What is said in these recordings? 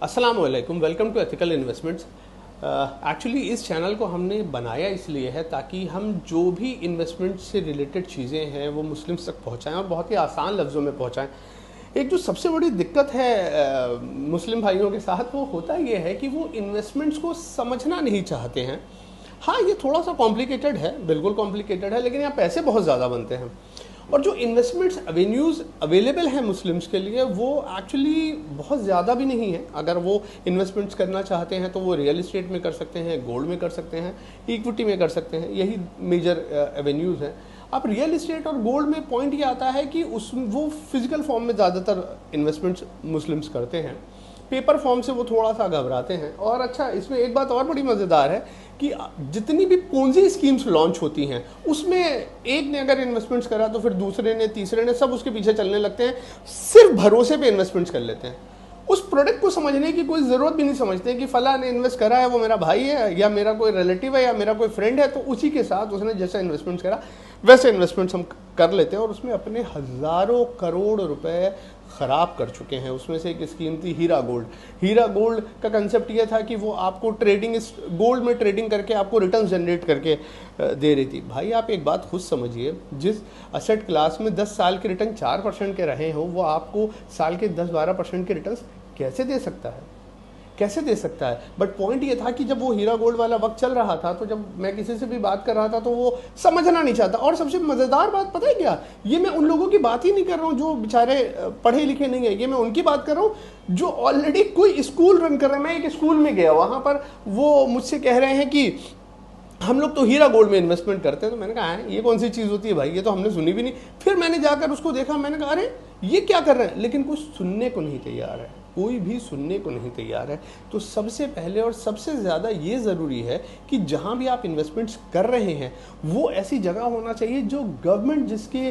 अस्सलाम वालेकुम, welcome to ethical investments. Actually इस चैनल को हमने बनाया इसलिए है ताकि हम जो भी इन्वेस्टमेंट से रिलेटेड चीज़ें हैं वो मुस्लिम्स तक पहुंचाएं और बहुत ही आसान लफ्ज़ों में पहुंचाएं। एक जो सबसे बड़ी दिक्कत है मुस्लिम भाइयों के साथ वो होता ये है कि वो इन्वेस्टमेंट्स को समझना नहीं चाहते हैं। हाँ, ये थोड़ा सा कॉम्प्लिकेटेड है, बिल्कुल कॉम्प्लिकेटेड है, लेकिन यहाँ पैसे बहुत ज़्यादा बनते हैं। और जो इन्वेस्टमेंट्स एवेन्यूज़ अवेलेबल हैं मुस्लिम्स के लिए वो एक्चुअली बहुत ज़्यादा भी नहीं है। अगर वो इन्वेस्टमेंट्स करना चाहते हैं तो वो रियल इस्टेट में कर सकते हैं, गोल्ड में कर सकते हैं, इक्विटी में कर सकते हैं, यही मेजर एवेन्यूज़ हैं। अब रियल इस्टेट और गोल्ड में पॉइंट ये आता है कि वो फिजिकल फॉर्म में ज़्यादातर इन्वेस्टमेंट्स मुस्लिम्स करते हैं, पेपर फॉर्म से वो थोड़ा सा घबराते हैं। और अच्छा, इसमें एक बात और बड़ी मज़ेदार है कि जितनी भी पोंजी स्कीम्स लॉन्च होती हैं उसमें एक ने अगर इन्वेस्टमेंट्स करा तो फिर दूसरे ने, तीसरे ने, सब उसके पीछे चलने लगते हैं, सिर्फ भरोसे पे इन्वेस्टमेंट्स कर लेते हैं। उस प्रोडक्ट को समझने की कोई ज़रूरत भी नहीं समझते कि फला ने इन्वेस्ट करा है, वो मेरा भाई है या मेरा कोई रिलेटिव है या मेरा कोई फ्रेंड है, तो उसी के साथ उसने जैसा इन्वेस्टमेंट्स करा वैसे इन्वेस्टमेंट्स हम कर लेते हैं और उसमें अपने हज़ारों करोड़ रुपए ख़राब कर चुके हैं। उसमें से एक स्कीम थी हीरा गोल्ड। हीरा गोल्ड का कंसेप्ट ये था कि वो आपको ट्रेडिंग, इस गोल्ड में ट्रेडिंग करके आपको रिटर्न जनरेट करके दे रही थी। भाई आप एक बात खुद समझिए, जिस असेट क्लास में 10 साल के रिटर्न 4% के रहे हो वो आपको साल के 10-12% के रिटर्न कैसे दे सकता है, कैसे दे सकता है। बट पॉइंट ये था कि जब वो हीरा गोल्ड वाला वक्त चल रहा था तो जब मैं किसी से भी बात कर रहा था तो वो समझना नहीं चाहता। और सबसे मज़ेदार बात पता है क्या, ये मैं उन लोगों की बात ही नहीं कर रहा हूँ जो बेचारे पढ़े लिखे नहीं है, ये मैं उनकी बात कर रहा हूँ जो ऑलरेडी कोई स्कूल रन कर रहे हैं। मैं एक स्कूल में गया, वहाँ पर वो मुझसे कह रहे हैं कि हम लोग तो हीरा गोल्ड में इन्वेस्टमेंट करते हैं। तो मैंने कहा है ये कौन सी चीज़ होती है भाई, ये तो हमने सुनी भी नहीं। फिर मैंने जाकर उसको देखा, मैंने कहा अरे ये क्या कर रहे हैं, लेकिन कुछ सुनने को नहीं तैयार है, कोई भी सुनने को नहीं तैयार है। तो सबसे पहले और सबसे ज़्यादा ये ज़रूरी है कि जहाँ भी आप इन्वेस्टमेंट्स कर रहे हैं वो ऐसी जगह होना चाहिए जो गवर्नमेंट जिसके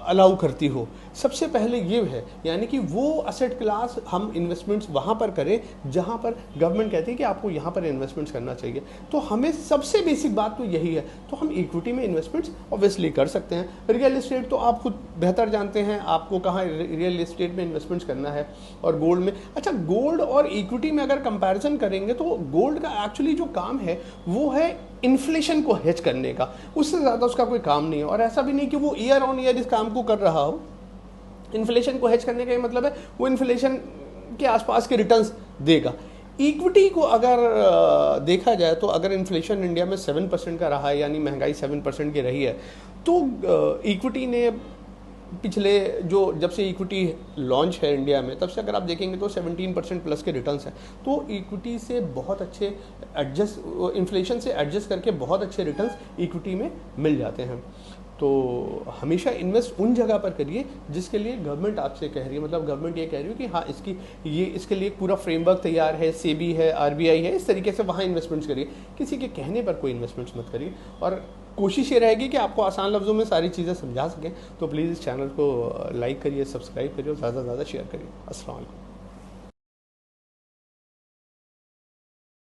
अलाउ करती हो। सबसे पहले ये है, यानी कि वो असेट क्लास हम इन्वेस्टमेंट्स वहाँ पर करें जहाँ पर गवर्नमेंट कहती है कि आपको यहाँ पर इन्वेस्टमेंट्स करना चाहिए। तो हमें सबसे बेसिक बात तो यही है। तो हम इक्विटी में इन्वेस्टमेंट्स ऑब्वियसली कर सकते हैं। रियल इस्टेट तो आप खुद बेहतर जानते हैं आपको कहाँ रियल इस्टेट में इन्वेस्टमेंट्स करना है, और गोल्ड में। अच्छा, गोल्ड और इक्विटी में अगर कंपैरिजन करेंगे तो गोल्ड का एक्चुअली जो काम है वो है इन्फ्लेशन को हेज करने का, उससे ज़्यादा उसका कोई काम नहीं है। और ऐसा भी नहीं कि वो ईयर ऑन ईयर इस काम को कर रहा हो। इन्फ्लेशन को हेज करने का ये मतलब है वो इन्फ्लेशन के आसपास के रिटर्न्स देगा। इक्विटी को अगर देखा जाए तो अगर इन्फ्लेशन इंडिया में 7% का रहा है, यानी महंगाई 7% की रही है, तो इक्विटी ने पिछले जब से इक्विटी लॉन्च है इंडिया में तब से अगर आप देखेंगे तो 17% प्लस के रिटर्न्स हैं। तो इक्विटी से बहुत अच्छे इन्फ्लेशन से एडजस्ट करके बहुत अच्छे रिटर्न्स इक्विटी में मिल जाते हैं। तो हमेशा इन्वेस्ट उन जगह पर करिए जिसके लिए गवर्नमेंट आपसे कह रही है, मतलब गवर्नमेंट ये कह रही है कि हाँ इसके लिए पूरा फ्रेमवर्क तैयार है, सेबी है, आरबीआई है, इस तरीके से वहाँ इन्वेस्टमेंट्स करिए। किसी के कहने पर कोई इन्वेस्टमेंट्स मत करिए। और कोशिश ये रहेगी कि आपको आसान लफ्ज़ों में सारी चीज़ें समझा सकें। तो प्लीज़ इस चैनल को लाइक करिए, सब्सक्राइब करिए और ज़्यादा से ज़्यादा शेयर करिए। अस्सलाम वालेकुम।